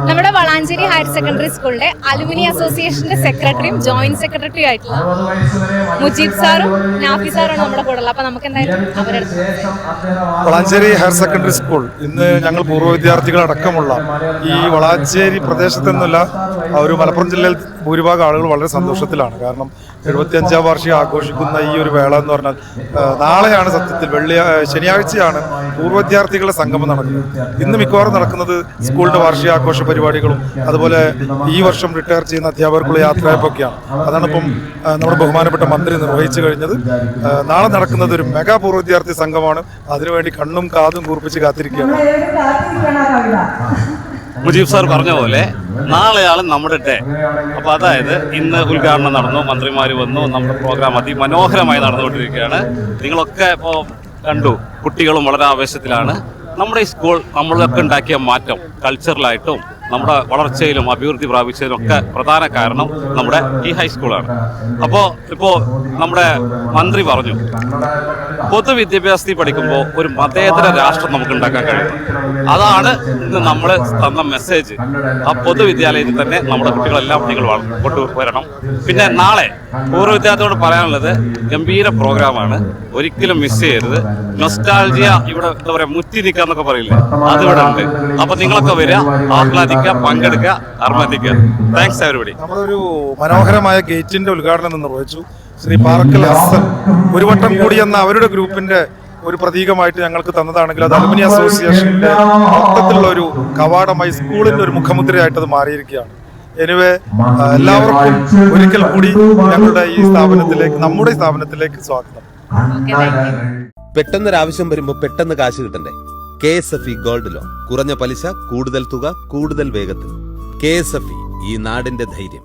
നമ്മുടെ Valanchery higher secondary സ്കൂളിന്റെ alumni അസോസിയേഷന്റെ സെക്രട്ടറിയും ജോയിന്റ് സെക്രട്ടറിയും ആയിട്ടുള്ള മുജീബ് സാറും നാഫി സാറും നമ്മുടെ കൂടെ ഉള്ളത്. അപ്പൊ നമുക്ക് എന്തായാലും അവരുടെ വളാഞ്ചേരി ഹയർ സെക്കൻഡറി സ്കൂൾ ഇന്ന് ഞങ്ങൾ പൂർവ്വ വിദ്യാർത്ഥികളടക്കമുള്ള ഈ വളാഞ്ചേരി പ്രദേശത്തു നിന്നല്ല ഒരു മലപ്പുറം ജില്ലയിൽ ഭൂരിഭാഗം ആളുകൾ വളരെ സന്തോഷത്തിലാണ്. കാരണം 75ാം വാർഷികം ആഘോഷിക്കുന്ന ഈ ഒരു വേള എന്ന് പറഞ്ഞാൽ നാളെയാണ് സത്യത്തിൽ ശനിയാഴ്ചയാണ് പൂർവ്വ വിദ്യാർത്ഥികളുടെ സംഗമം നടക്കുന്നത്. ഇന്ന് മിക്കവാറും നടക്കുന്നത് സ്കൂളിന്റെ വാർഷികാഘോഷ പരിപാടികളും അതുപോലെ ഈ വർഷം റിട്ടയർ ചെയ്യുന്ന അധ്യാപകർക്കുള്ള യാത്രയപ്പൊക്കെയാണ്. അതാണ് ഇപ്പം നമ്മുടെ ബഹുമാനപ്പെട്ട മന്ത്രി നിർവഹിച്ചു കഴിഞ്ഞത്. നാളെ നടക്കുന്നത് ഒരു മെഗാ പൂർവ്വ വിദ്യാർത്ഥി സംഘമാണ്. അതിനുവേണ്ടി കണ്ണും കാതും കൂർപ്പിച്ച് കാത്തിരിക്കുകയാണ്. മുജീബ് സാർ പറഞ്ഞ പോലെ നാളെയാണ് നമ്മുടെ ഡേ. അപ്പോൾ അതായത് ഇന്ന് ഉദ്ഘാടനം നടന്നു, മന്ത്രിമാർ വന്നു, നമ്മുടെ പ്രോഗ്രാം അതിമനോഹരമായി നടന്നുകൊണ്ടിരിക്കുകയാണ്. നിങ്ങളൊക്കെ ഇപ്പോൾ കണ്ടു, കുട്ടികളും വളരെ ആവേശത്തിലാണ്. നമ്മുടെ ഈ സ്കൂൾ നമ്മളൊക്കെ ഉണ്ടാക്കിയ മാറ്റം കൾച്ചറലായിട്ടും നമ്മുടെ വളർച്ചയിലും അഭിവൃദ്ധി പ്രാപിച്ചതിനും ഒക്കെ പ്രധാന കാരണം നമ്മുടെ ഈ ഹൈസ്കൂളാണ്. ഇപ്പോൾ നമ്മുടെ മന്ത്രി പറഞ്ഞു, പൊതുവിദ്യാഭ്യാസത്തിൽ പഠിക്കുമ്പോൾ ഒരു മതേതര രാഷ്ട്രം നമുക്ക് ഉണ്ടാക്കാൻ കഴിയും. അതാണ് ഇന്ന് നമ്മൾ തന്ന മെസ്സേജ്. ആ പൊതുവിദ്യാലയത്തിൽ തന്നെ നമ്മുടെ കുട്ടികളെല്ലാം നിങ്ങൾ കൊണ്ടുവരണം. പിന്നെ നാളെ പൂർവ്വ വിദ്യാർത്ഥികളോട് പറയാനുള്ളത്, ഗംഭീര പ്രോഗ്രാമാണ്, ഒരിക്കലും മിസ് ചെയ്യരുത്. നൊസ്റ്റാൾജിയ ഇവിടെ എന്താ പറയുക, മുറ്റി നിൽക്കുക എന്നൊക്കെ പറയില്ലേ, അതിവിടെ ഉണ്ട്. അപ്പൊ നിങ്ങളൊക്കെ വരിക, ആഹ്ലാദിക്കുക, പങ്കെടുക്കുക, അർമ്മതിക്കുക. Thanks everybody. നമ്മളൊരു മനോഹരമായ ഗേറ്റിന്റെ ഉദ്ഘാടനം നിർവഹിച്ചു. ശ്രീ പാറക്കൽ ഹസൻ ഒരു വട്ടം കൂടി എന്ന അവരുടെ ഗ്രൂപ്പിന്റെ ഒരു പ്രതീകമായിട്ട് ഞങ്ങൾക്ക് തന്നതാണെങ്കിൽ അത് അലുമിനി അസോസിയേഷന്റെ മൊത്തത്തിലുള്ള ഒരു കവാടമായി സ്കൂളിന്റെ ഒരു മുഖമുദ്രയായിട്ട് അത് മാറിയിരിക്കുകയാണ്. എനിവേ, എല്ലാവർക്കും ഒരിക്കൽ കൂടി ഞങ്ങളുടെ ഈ സ്ഥാപനത്തിലേക്ക്, നമ്മുടെ സ്ഥാപനത്തിലേക്ക് സ്വാഗതം. പെട്ടെന്നൊരാവശ്യം വരുമ്പോൾ പെട്ടെന്ന് കാശ് കിട്ടണ്ടേ? KSFE ഗോൾഡ് ലോൺ, കുറഞ്ഞ പലിശ, കൂടുതൽ തുക, കൂടുതൽ വേഗത്തിൽ. KSFE, ഈ നാടിന്റെ ധൈര്യം.